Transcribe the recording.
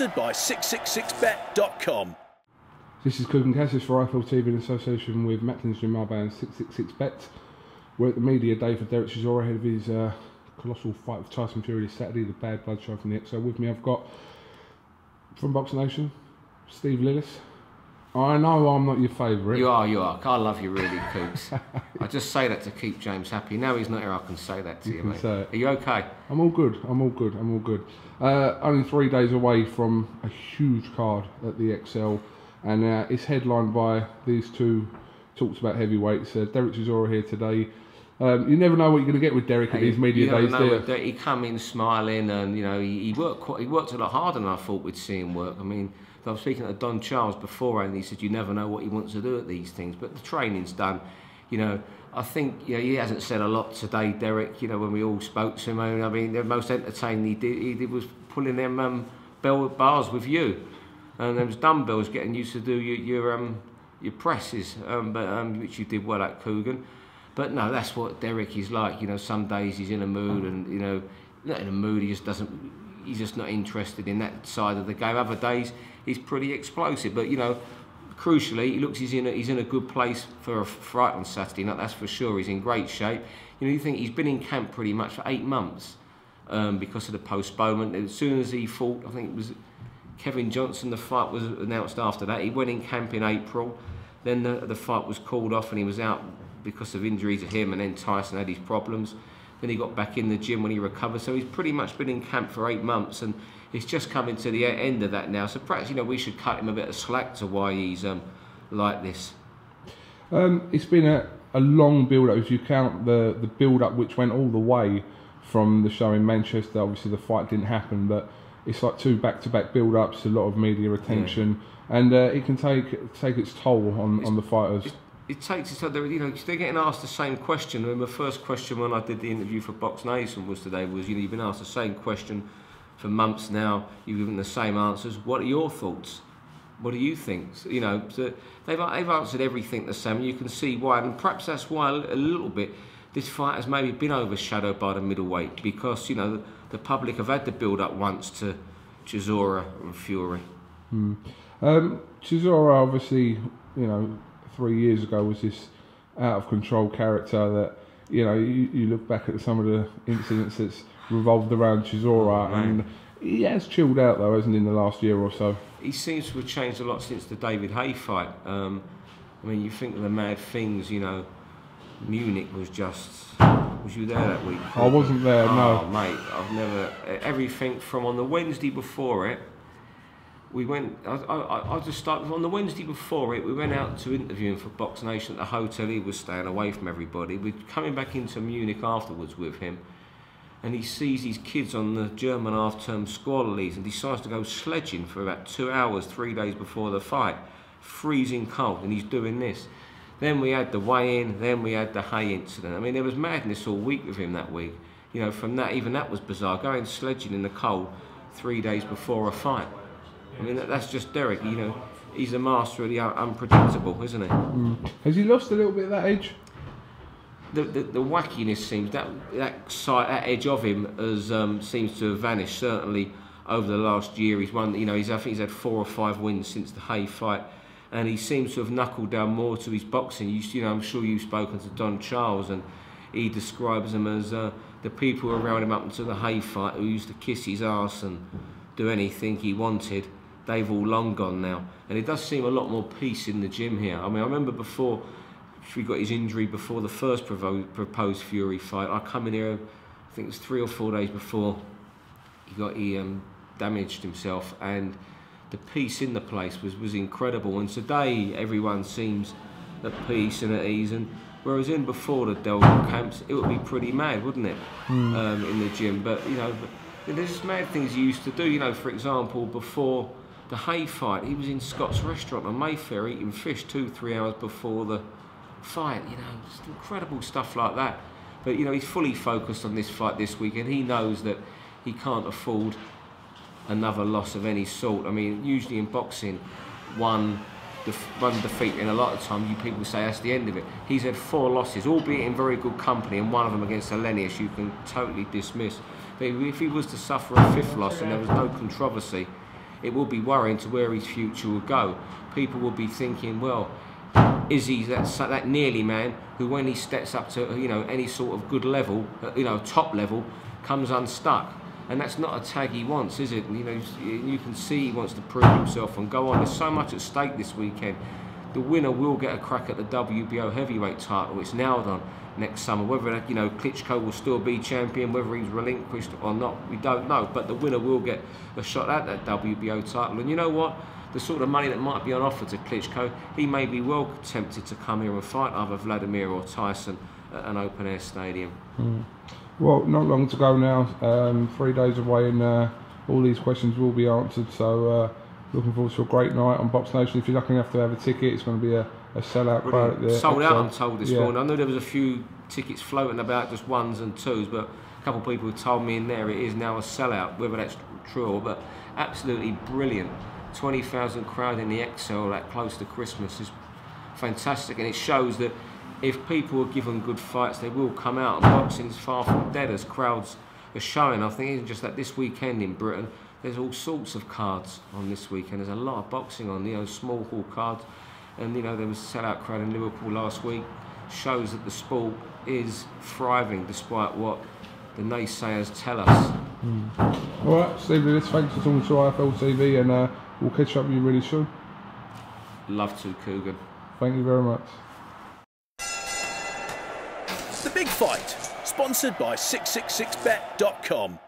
Sponsored by 666bet.com. This is KUGAN CASSIUS for IFL TV in association with Macklin's Gym and 666bet. We're at the media day for DERECK CHISORA ahead of his colossal fight with Tyson Fury this Saturday, the Bad Blood show from the XO. With me I've got, from Box Nation, Steve LILLIS. I know I'm not your favourite. You are. I love you really, Cooks. I just say that to keep James happy. Now he's not here, I can say that to you, mate. Are you okay? I'm all good. Only 3 days away from a huge card at the XL, and it's headlined by these two talks about heavyweights. DERECK CHISORA here today. You never know what you're going to get with Derek at these media days. He come in smiling, and you know he worked a lot harder than I thought we'd see him work. I mean, I was speaking to Don Charles before, and he said you never know what he wants to do at these things, but the training's done. You know, I think he hasn't said a lot today, Derek. You know, when we all spoke to him, I mean, the most entertaining he did was pulling them bars with you, and those dumbbells, getting used to do your presses, which you did well at KUGAN. But no, that's what Derek is like. You know, some days he's in a mood, and you know, not in a mood. He just doesn't. He's just not interested in that side of the game. Other days he's pretty explosive. But you know, crucially, he looks he's in a good place for a fight on Saturday night. That's for sure. He's in great shape. You know, you think he's been in camp pretty much for 8 months because of the postponement. As soon as he fought, I think it was Kevin Johnson. The fight was announced after that. He went in camp in April. Then the fight was called off, and he was out because of injuries to him, and then Tyson had his problems. Then he got back in the gym when he recovered. So he's pretty much been in camp for 8 months, and it's just coming to the end of that now. So perhaps, you know, we should cut him a bit of slack to why he's like this. It's been a long build-up. If you count the build-up, which went all the way from the show in Manchester. Obviously the fight didn't happen, but it's like 2 back-to-back build-ups, a lot of media attention, and it can take its toll on the fighters. It takes it, you know, they're getting asked the same question. I mean, my first question when I did the interview for Box Nation was today was, you know, you've been asked the same question for months now. You've given the same answers. What are your thoughts? What do you think? So, you know, so they've answered everything the same. You can see why, and perhaps that's why a little bit this fight has maybe been overshadowed by the middleweight, because you know the public have had the build up once to Chisora and Fury. Chisora, obviously, you know, 3 years ago was this out of control character that, you know, you look back at some of the incidents that's revolved around Chisora, and he has chilled out though, hasn't he, in the last year or so? He seems to have changed a lot since the David Haye fight. I mean, you think of the mad things, you know, Munich was just... Was you there that week? I wasn't there, no. Oh, mate, I've never... Everything from on the Wednesday before it, we went, I'll just start, on the Wednesday before it, we went out to interview him for Box Nation at the hotel. He was staying away from everybody. We're coming back into Munich afterwards with him, and he sees these kids on the German half-term squad leagues and decides to go sledging for about 2 hours, 3 days before the fight. Freezing cold, and he's doing this. Then we had the weigh-in, then we had the Haye incident. I mean, there was madness all week with him that week. You know, from that, even that was bizarre, going sledging in the cold 3 days before a fight. I mean, that's just Derek. You know, he's a master of the unpredictable, isn't he? Has he lost a little bit of that edge? The wackiness seems, that edge of him has seems to have vanished. Certainly over the last year, he's won. You know, I think he's had 4 or 5 wins since the Haye fight, and he seems to have knuckled down more to his boxing. You know, I'm sure you've spoken to Don Charles, and he describes them as the people around him up until the Haye fight who used to kiss his ass and do anything he wanted. They've all long gone now, and it does seem a lot more peace in the gym here. I mean, I remember before he got his injury, before the first proposed Fury fight, I come in here, I think it was 3 or 4 days before he damaged himself, and the peace in the place was incredible. And today everyone seems at peace and at ease, and whereas in before the Delta camps it would be pretty mad, wouldn't it, in the gym. But you know, there's mad things he used to do. You know, for example, before the Haye fight, he was in Scott's restaurant on Mayfair eating fish 2-3 hours before the fight. You know, just incredible stuff like that. But you know, he's fully focused on this fight this week, and he knows that he can't afford another loss of any sort. I mean, usually in boxing, one defeat, and a lot of times you people say that's the end of it. He's had 4 losses, albeit in very good company, and one of them against LILLIS you can totally dismiss. But if he was to suffer a 5th loss and there was no controversy, it will be worrying to where his future will go. People will be thinking, well, is he that nearly man who, when he steps up to any sort of good level, top level, comes unstuck? And that's not a tag he wants, is it? You can see he wants to prove himself and go on. There's so much at stake this weekend. The winner will get a crack at the WBO heavyweight title. It's nailed on next summer. Whether Klitschko will still be champion, whether he's relinquished or not, we don't know. But the winner will get a shot at that WBO title. And you know what? The sort of money that might be on offer to Klitschko, he may be well tempted to come here and fight either Vladimir or Tyson at an open-air stadium. Well, not long to go now. 3 days away, and all these questions will be answered. So looking forward to a great night on Box Nation. If you're lucky enough to have a ticket, it's going to be a sellout crowd at the sold out, I'm told, this morning. I know there was a few tickets floating about, just ones and twos, but a couple of people have told me in there it is now a sellout, whether that's true or, but absolutely brilliant. 20,000 crowd in the XL that close to Christmas is fantastic, and it shows that if people are given good fights, they will come out, and boxing is far from dead, as crowds are showing. I think even just that this weekend in Britain, there's all sorts of cards on this weekend. There's a lot of boxing on, small hall cards, and there was a sellout crowd in Liverpool last week. Shows that the sport is thriving despite what the naysayers tell us. All right, Steve LILLIS, thanks for talking to IFL TV, and we'll catch up with you really soon. Love to, Kugan. Thank you very much. The Big Fight, sponsored by 666bet.com.